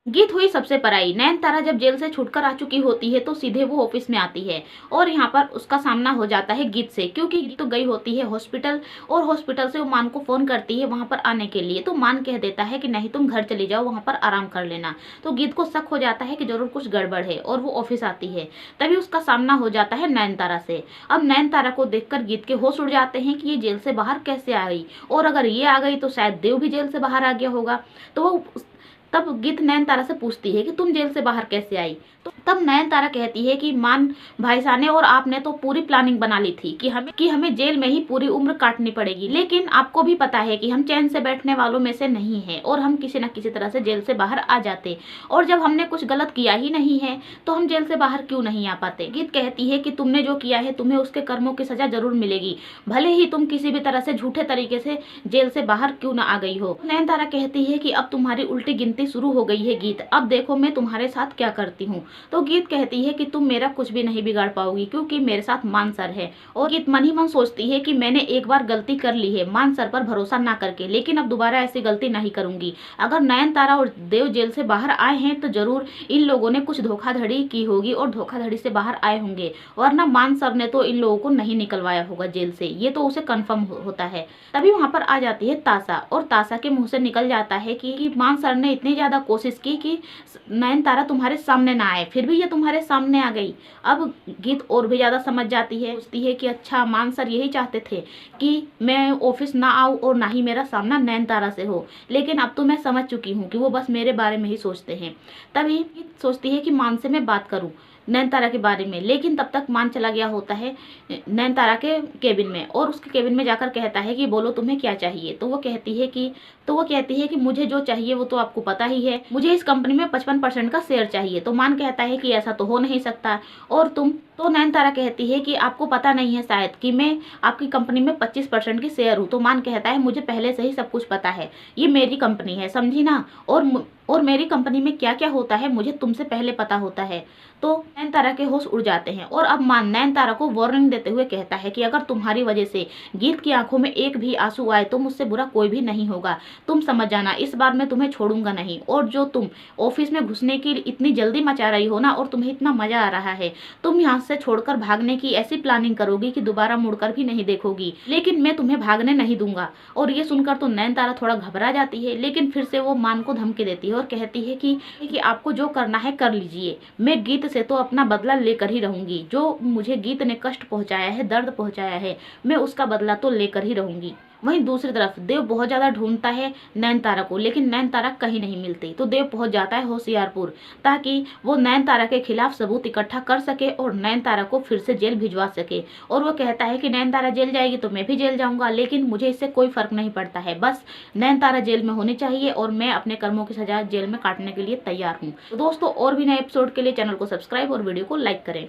गीत हुई सबसे पराई। नयनतारा जब जेल से छूटकर आ चुकी होती है तो सीधे वो ऑफिस में आती है और यहाँ पर उसका सामना हो जाता है गीत से, क्योंकि गीत तो गई होती है हॉस्पिटल और हॉस्पिटल से वो मान को फोन करती है वहां पर आने के लिए। तो मान कह देता है कि नहीं तुम घर चली जाओ, वहां पर आराम कर लेना। तो गीत को शक हो जाता है कि जरूर कुछ गड़बड़ है और वो ऑफिस आती है। तभी उसका सामना हो जाता है नयनतारा से। अब नयनतारा को देखकर गीत के होश उड़ जाते हैं कि ये जेल से बाहर कैसे आ गई, और अगर ये आ गई तो शायद देव भी जेल से बाहर आ गया होगा। तो वो तब गीत नयनतारा से पूछती है कि तुम जेल से बाहर कैसे आई। तो तब नयनतारा कहती है कि मान भाईसा ने और आपने तो पूरी प्लानिंग बना ली थी कि हमें जेल में ही पूरी उम्र काटनी पड़ेगी, लेकिन आपको भी पता है कि हम चैन से बैठने वालों में से नहीं है और हम किसी न किसी तरह से जेल से बाहर आ जाते, और जब हमने कुछ गलत किया ही नहीं है तो हम जेल से बाहर क्यों नहीं आ पाते। गीत कहती है कि तुमने जो किया है तुम्हें उसके कर्मों की सजा जरूर मिलेगी, भले ही तुम किसी भी तरह से झूठे तरीके से जेल से बाहर क्यों ना आ गई हो। नयनतारा कहती है कि अब तुम्हारी उल्टी गिनती शुरू हो गई है गीत, अब देखो मैं तुम्हारे साथ क्या करती हूँ। तो गीत कहती है कि तुम मेरा कुछ भी नहीं बिगाड़ पाओगी क्योंकि मेरे साथ मान सर है। और गीत मन ही मन सोचती है कि मैंने एक बार गलती कर ली है मान सर पर भरोसा ना करके, लेकिन अब दोबारा ऐसी गलती नहीं करूंगी। अगर नयनतारा और देव जेल से बाहर आए हैं तो जरूर इन लोगों ने कुछ धोखाधड़ी की होगी और धोखाधड़ी से बाहर आए होंगे, वरना मान सर ने तो इन लोगों को नहीं निकलवाया होगा जेल से, ये तो उसे कन्फर्म होता है। तभी वहां पर आ जाती है ताशा और ताशा के मुंह से निकल जाता है कि मान सर ने इतनी ज्यादा कोशिश की कि नयनतारा तुम्हारे सामने ना आए, फिर भी ये तुम्हारे सामने आ गई। अब गीत और भी ज्यादा समझ जाती है, सोचती है कि अच्छा मान सर यही चाहते थे कि मैं ऑफिस ना आऊं और ना ही मेरा सामना नयनतारा से हो, लेकिन अब तो मैं समझ चुकी हूँ कि वो बस मेरे बारे में ही सोचते हैं। तभी गीत सोचती है कि मान से मैं बात करूं नयनतारा के बारे में, लेकिन तब तक मान चला गया होता है नयनतारा के केबिन में और उसके केबिन में जाकर कहता है कि बोलो तुम्हें क्या चाहिए। तो वो कहती है कि मुझे जो चाहिए वो तो आपको पता ही है, मुझे इस कंपनी में 55% का शेयर चाहिए। तो मान कहता है कि ऐसा तो हो नहीं सकता, और तुम तो नयनतारा कहती है कि आपको पता नहीं है शायद कि मैं आपकी कंपनी में 25% की शेयर हूँ। तो मान कहता है मुझे पहले से ही सब कुछ पता है, ये मेरी कंपनी है समझी ना, और मेरी कंपनी में क्या क्या होता है मुझे तुमसे पहले पता होता है। तो नयनतारा के होश उड़ जाते हैं और अब मान नयनतारा को वार्निंग देते हुए कहता है कि अगर तुम्हारी वजह से गीत की आंखों में एक भी आंसू आए तो मुझसे बुरा कोई भी नहीं होगा, तुम समझ जाना, इस बार मैं तुम्हें छोड़ूंगा नहीं। और जो तुम ऑफिस में घुसने की इतनी जल्दी मचा रही हो ना और तुम्हें इतना मजा आ रहा है, तुम यहाँ से छोड़कर भागने की ऐसी प्लानिंग करोगी कि दोबारा मुड़कर भी नहीं देखोगी, लेकिन मैं तुम्हें भागने नहीं दूंगा। और ये सुनकर तो नयनतारा थोड़ा घबरा जाती है, लेकिन फिर से वो मान को धमकी देती है और कहती है कि आपको जो करना है कर लीजिए, मैं गीत से तो अपना बदला लेकर ही रहूंगी। जो मुझे गीत ने कष्ट पहुंचाया है, दर्द पहुंचाया है, मैं उसका बदला तो लेकर ही रहूंगी। वहीं दूसरी तरफ देव बहुत ज्यादा ढूंढता है नयनतारा को, लेकिन नयनतारा कहीं नहीं मिलती। तो देव पहुंच जाता है होशियारपुर ताकि वो नयनतारा के खिलाफ सबूत इकट्ठा कर सके और नयनतारा को फिर से जेल भिजवा सके। और वो कहता है कि नयनतारा जेल जाएगी तो मैं भी जेल जाऊंगा, लेकिन मुझे इससे कोई फर्क नहीं पड़ता है, बस नयनतारा जेल में होनी चाहिए और मैं अपने कर्मों की सजा जेल में काटने के लिए तैयार हूँ। तो दोस्तों और भी नए एपिसोड के लिए चैनल को सब्सक्राइब और वीडियो को लाइक करें।